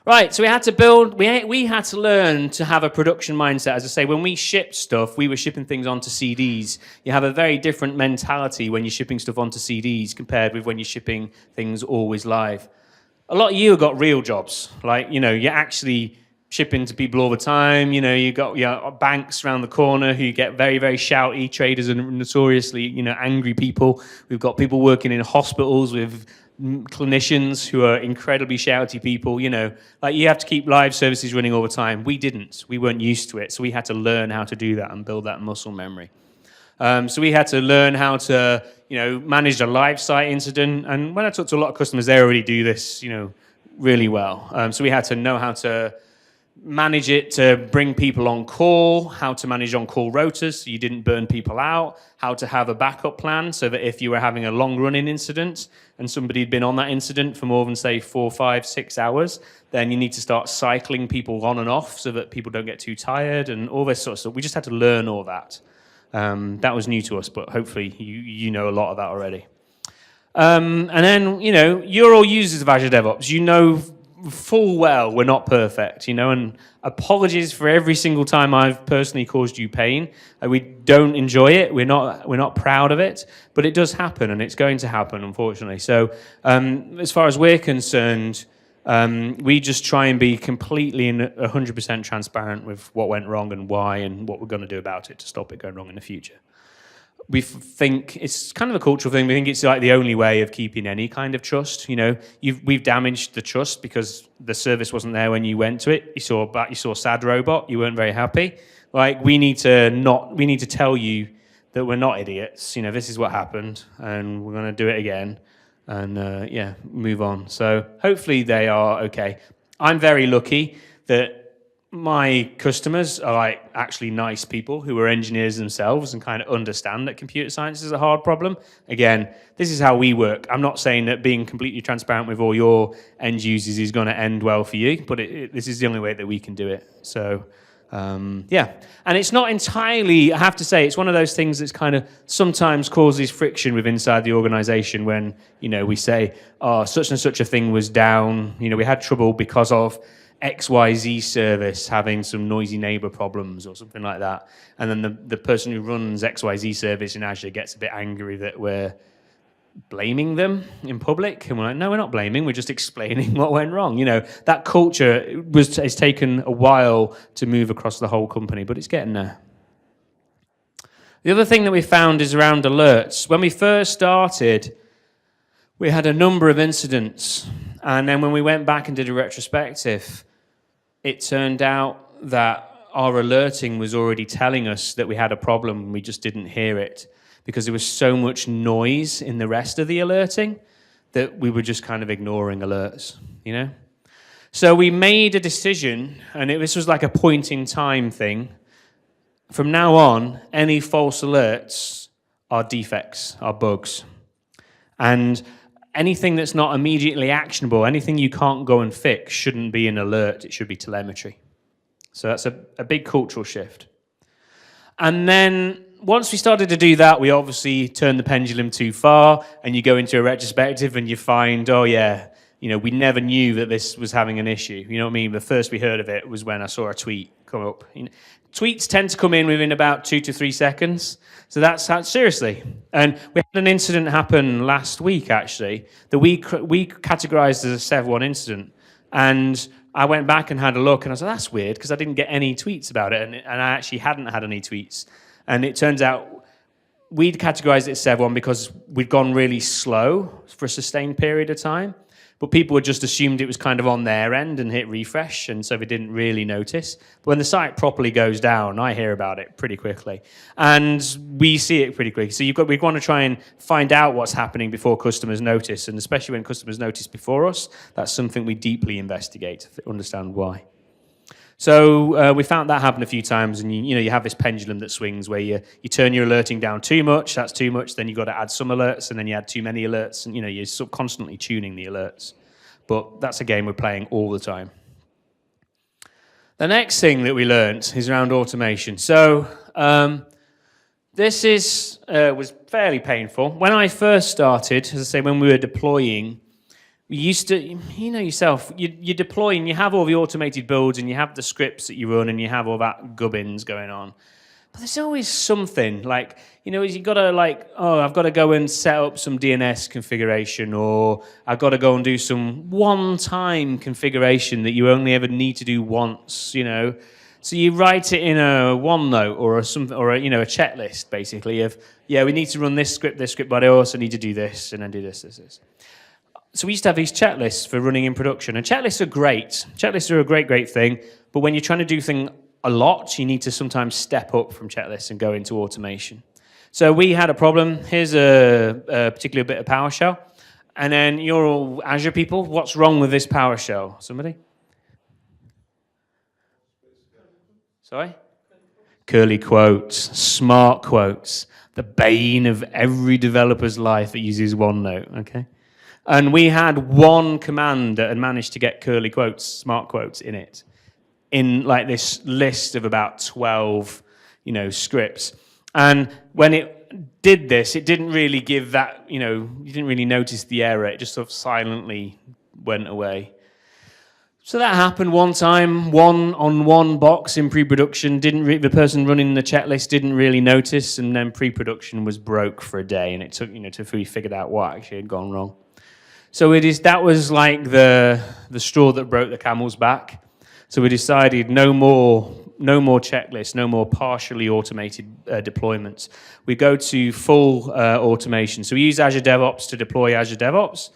Right, so we had to build, we had to learn to have a production mindset. As I say, when we shipped stuff, we were shipping things onto CDs. You have a very different mentality when you're shipping stuff onto CDs compared with when you're shipping things always live. A lot of you have got real jobs, like, you're actually shipping to people all the time. You got banks around the corner who get very, very shouty. Traders are notoriously, angry people. We've got people working in hospitals with clinicians who are incredibly shouty people. You have to keep live services running all the time. We didn't. We weren't used to it, so we had to learn how to do that and build that muscle memory. So we had to learn how to, manage a live site incident. And when I talk to a lot of customers, they already do this, really well. So we had to know how to manage it, to bring people on call, how to manage on-call rotas so you didn't burn people out, how to have a backup plan so that if you were having a long-running incident and somebody had been on that incident for more than, say, 4, 5, 6 hours, then you need to start cycling people on and off so that people don't get too tired and all this sort of stuff. We just had to learn all that. That was new to us, but hopefully you know a lot of that already. And then, you're all users of Azure DevOps. You know full well we're not perfect, and apologies for every single time I've personally caused you pain. We don't enjoy it. We're not proud of it, but it does happen, and it's going to happen, unfortunately. So as far as we're concerned, we just try and be completely and 100% transparent with what went wrong and why and what we're going to do about it to stop it going wrong in the future. We think it's kind of a cultural thing. We think it's like the only way of keeping any kind of trust. We've damaged the trust because the service wasn't there when you went to it. You saw sad robot. You weren't very happy. Like we need to tell you that we're not idiots. This is what happened, and we're going to do it again, and move on. So hopefully they are okay. I'm very lucky that my customers are actually nice people who are engineers themselves and kind of understand that computer science is a hard problem. Again, this is how we work. I'm not saying that being completely transparent with all your end users is going to end well for you, but this is the only way that we can do it. So, and it's not entirely, I have to say, it's one of those things that's kind of sometimes causes friction with inside the organization when, we say, oh, such and such a thing was down. We had trouble because of XYZ service having some noisy neighbor problems or something like that. And then the person who runs XYZ service in Azure gets a bit angry that we're blaming them in public. And we're like, no, we're not blaming. We're just explaining what went wrong. That culture has taken a while to move across the whole company, but it's getting there. The other thing that we found is around alerts. When we first started, we had a number of incidents. And then when we went back and did a retrospective, it turned out that our alerting was already telling us that we had a problem and we just didn't hear it because there was so much noise in the rest of the alerting that we were just kind of ignoring alerts, So we made a decision, and this was like a point in time thing. From now on, any false alerts are defects, are bugs. And anything that's not immediately actionable, anything you can't go and fix, shouldn't be an alert. It should be telemetry. So that's a big cultural shift. And then once we started to do that, we obviously turned the pendulum too far, and you go into a retrospective and you find, we never knew that this was having an issue. You know what I mean? The first we heard of it was when I saw a tweet come up. Tweets tend to come in within about 2 to 3 seconds. So that's seriously. And we had an incident happen last week, actually, that we categorized as a Sev1 incident. And I went back and had a look, and I was like, that's weird, because I didn't get any tweets about it, and I actually hadn't had any tweets. And it turns out we'd categorized it as Sev1 because we'd gone really slow for a sustained period of time. But people had just assumed it was kind of on their end and hit refresh, and so they didn't really notice. But when the site properly goes down, I hear about it pretty quickly. And we see it pretty quickly. So we want to try and find out what's happening before customers notice, and especially when customers notice before us, that's something we deeply investigate to understand why. So we found that happen a few times, and you have this pendulum that swings where you turn your alerting down too much, that's too much, then you've got to add some alerts, and then you add too many alerts, and you're sort of constantly tuning the alerts. But that's a game we're playing all the time. The next thing that we learned is around automation. So this was fairly painful. When I first started, as I say, when we were deploying, we used to, you know yourself, you deploy and you have all the automated builds and you have the scripts that you run and you have all that gubbins going on. But there's always something like, you know, you've got to like, oh, I've got to go and set up some DNS configuration, or I've got to go and do some one-time configuration that you only ever need to do once, you know. So you write it in a OneNote or a checklist basically of, yeah, we need to run this script, but I also need to do this and then do this. So we used to have these checklists for running in production, and checklists are great. Checklists are a great thing, but when you're trying to do things a lot, you need to sometimes step up from checklists and go into automation. So we had a problem. Here's a particular bit of PowerShell. And then you're all Azure people. What's wrong with this PowerShell? Somebody? Sorry? Curly quotes, smart quotes, the bane of every developer's life that uses OneNote, okay? And we had one command that had managed to get curly quotes, smart quotes in it, in like this list of about 12, you know, scripts. And when it did this, it didn't really give that, you know, you didn't really notice the error. It just sort of silently went away. So that happened one time, one box in pre-production. The person running the checklist didn't really notice, and then pre-production was broke for a day, and it took, you know, till we figured out what actually had gone wrong. So that was like the straw that broke the camel's back. So we decided no more checklists, no more partially automated deployments. We go to full automation. So we use Azure DevOps to deploy Azure DevOps.